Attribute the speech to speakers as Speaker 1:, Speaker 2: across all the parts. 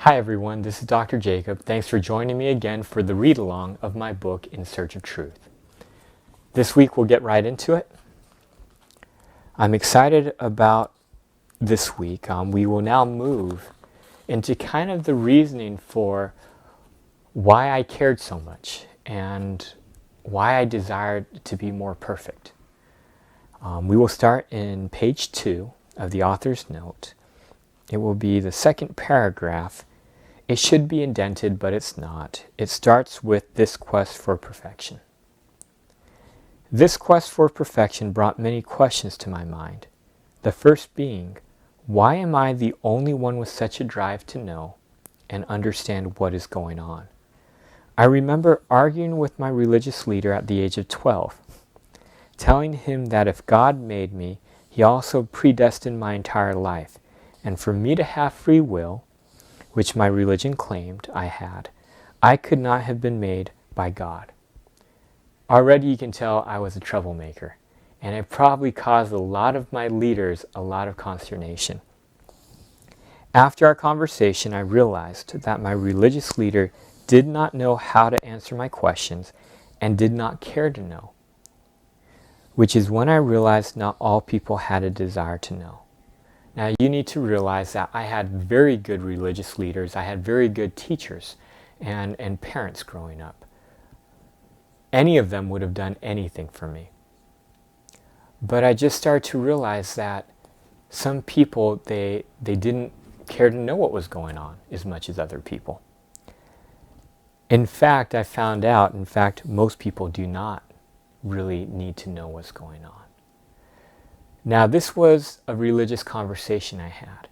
Speaker 1: Hi everyone, this is Dr. Jacob. Thanks for joining me again for the read-along of my book, In Search of Truth. This week we'll get right into it. I'm excited about this week. We will now move into kind of the reasoning for why I cared so much and why I desired to be more perfect. We will start in page 2 of the author's note. It will be the second paragraph. It should be indented, but it's not. It starts with this quest for perfection. This quest for perfection brought many questions to my mind. The first being, why am I the only one with such a drive to know and understand what is going on? I remember arguing with my religious leader at the age of 12, telling him that if God made me, He also predestined my entire life, and for me to have free will, which my religion claimed I had, I could not have been made by God. Already you can tell I was a troublemaker, and it probably caused a lot of my leaders a lot of consternation. After our conversation, I realized that my religious leader did not know how to answer my questions and did not care to know, which is when I realized not all people had a desire to know. Now you need to realize that I had very good religious leaders, I had very good teachers and parents growing up. Any of them would have done anything for me. But I just started to realize that some people, they didn't care to know what was going on as much as other people. In fact, I found out, most people do not really need to know what's going on. Now, this was a religious conversation I had,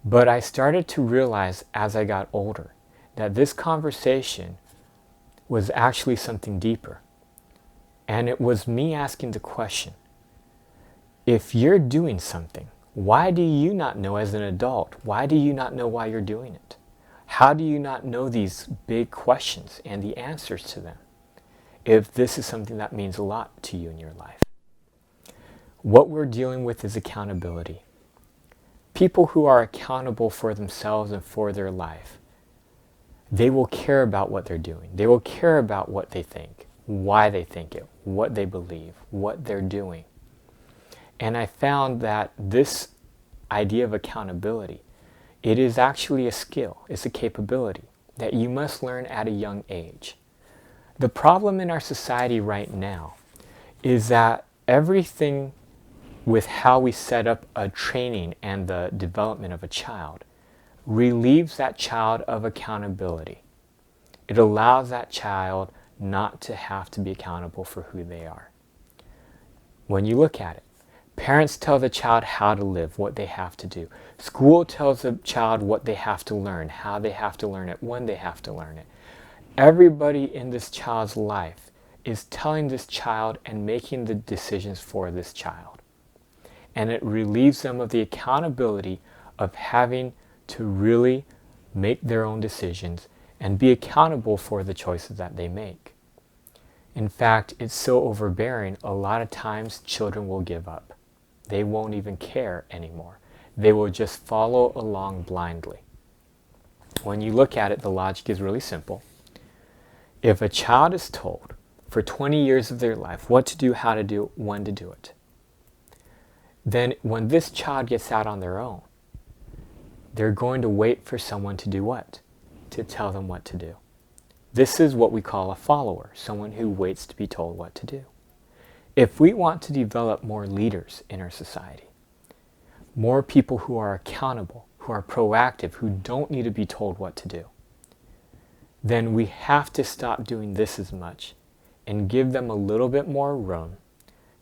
Speaker 1: but I started to realize as I got older that this conversation was actually something deeper. And it was me asking the question, if you're doing something, why do you not know as an adult? Why do you not know why you're doing it? How do you not know these big questions and the answers to them if this is something that means a lot to you in your life? What we're dealing with is accountability. People who are accountable for themselves and for their life, they will care about what they're doing. They will care about what they think, why they think it, what they believe, what they're doing. And I found that this idea of accountability, it is actually a skill, it's a capability that you must learn at a young age. The problem in our society right now is that everything with how we set up a training and the development of a child relieves that child of accountability. It allows that child not to have to be accountable for who they are. When you look at it, parents tell the child how to live, what they have to do. School tells the child what they have to learn, how they have to learn it, when they have to learn it. Everybody in this child's life is telling this child and making the decisions for this child. And it relieves them of the accountability of having to really make their own decisions and be accountable for the choices that they make. In fact, it's so overbearing, a lot of times children will give up. They won't even care anymore. They will just follow along blindly. When you look at it, the logic is really simple. If a child is told for 20 years of their life what to do, how to do it, when to do it, then when this child gets out on their own, they're going to wait for someone to do what? To tell them what to do. This is what we call a follower, someone who waits to be told what to do. If we want to develop more leaders in our society, more people who are accountable, who are proactive, who don't need to be told what to do, then we have to stop doing this as much and give them a little bit more room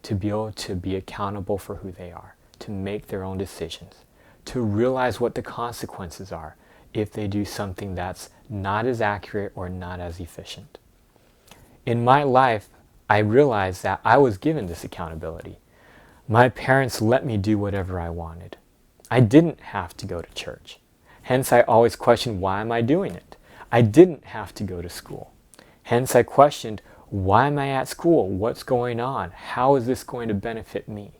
Speaker 1: to be able to be accountable for who they are, to make their own decisions, to realize what the consequences are if they do something that's not as accurate or not as efficient. In my life, I realized that I was given this accountability. My parents let me do whatever I wanted. I didn't have to go to church. Hence, I always questioned, why am I doing it? I didn't have to go to school. Hence, I questioned, why am I at school? What's going on? How is this going to benefit me?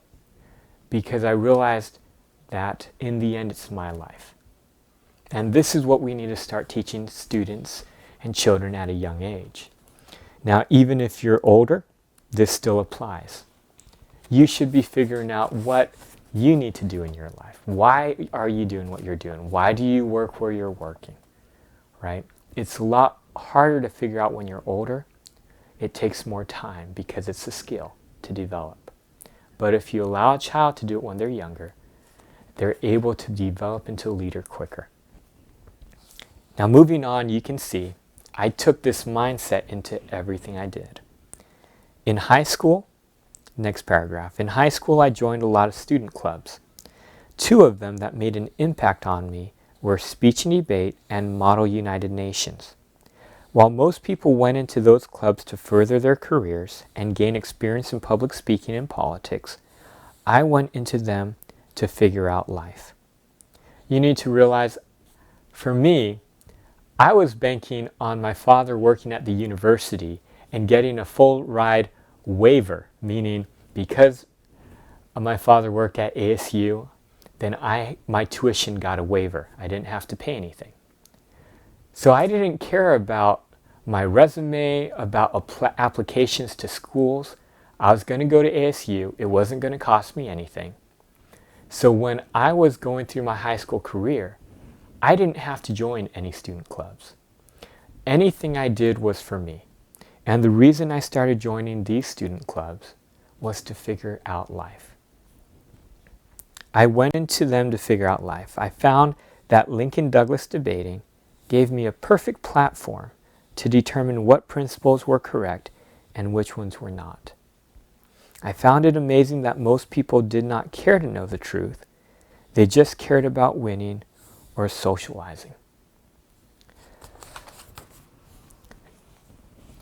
Speaker 1: Because I realized that in the end, it's my life. And this is what we need to start teaching students and children at a young age. Now, even if you're older, this still applies. You should be figuring out what you need to do in your life. Why are you doing what you're doing? Why do you work where you're working? Right? It's a lot harder to figure out when you're older. It takes more time because it's a skill to develop. But if you allow a child to do it when they're younger, they're able to develop into a leader quicker. Now moving on, you can see I took this mindset into everything I did. In high school, next paragraph, in high school I joined a lot of student clubs. Two of them that made an impact on me were Speech and Debate and Model United Nations. While most people went into those clubs to further their careers and gain experience in public speaking and politics, I went into them to figure out life. You need to realize, for me, I was banking on my father working at the university and getting a full ride waiver, meaning because my father worked at ASU, then my tuition got a waiver. I didn't have to pay anything. So I didn't care about my resume, about applications to schools. I was going to go to ASU. It wasn't going to cost me anything. So when I was going through my high school career, I didn't have to join any student clubs. Anything I did was for me. And the reason I started joining these student clubs was to figure out life. I went into them to figure out life. I found that Lincoln Douglas debating gave me a perfect platform to determine what principles were correct and which ones were not. I found it amazing that most people did not care to know the truth. They just cared about winning or socializing.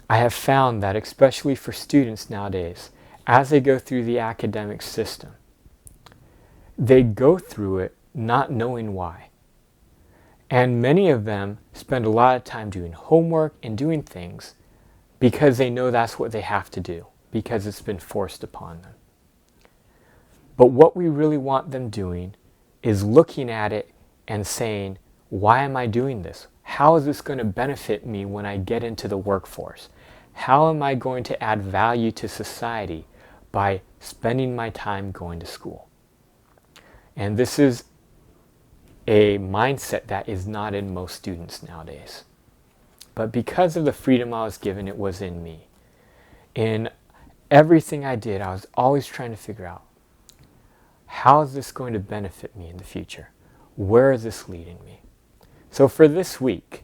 Speaker 1: I have found that especially for students nowadays, as they go through the academic system, they go through it not knowing why. And many of them spend a lot of time doing homework and doing things because they know that's what they have to do, because it's been forced upon them. But what we really want them doing is looking at it and saying, why am I doing this? How is this going to benefit me when I get into the workforce? How am I going to add value to society by spending my time going to school? And this is a mindset that is not in most students nowadays. But because of the freedom I was given, it was in me. In everything I did, I was always trying to figure out, how is this going to benefit me in the future? Where is this leading me? So for this week,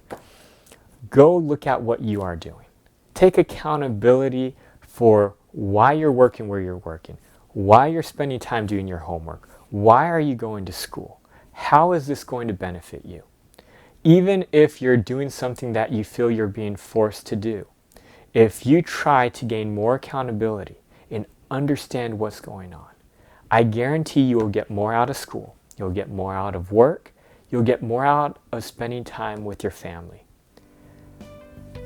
Speaker 1: go look at what you are doing. Take accountability for why you're working where you're working, why you're spending time doing your homework, why are you going to school? How is this going to benefit you? Even if you're doing something that you feel you're being forced to do, if you try to gain more accountability and understand what's going on, I guarantee you will get more out of school, you'll get more out of work, you'll get more out of spending time with your family.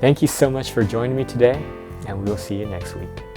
Speaker 1: Thank you so much for joining me today, and we will see you next week.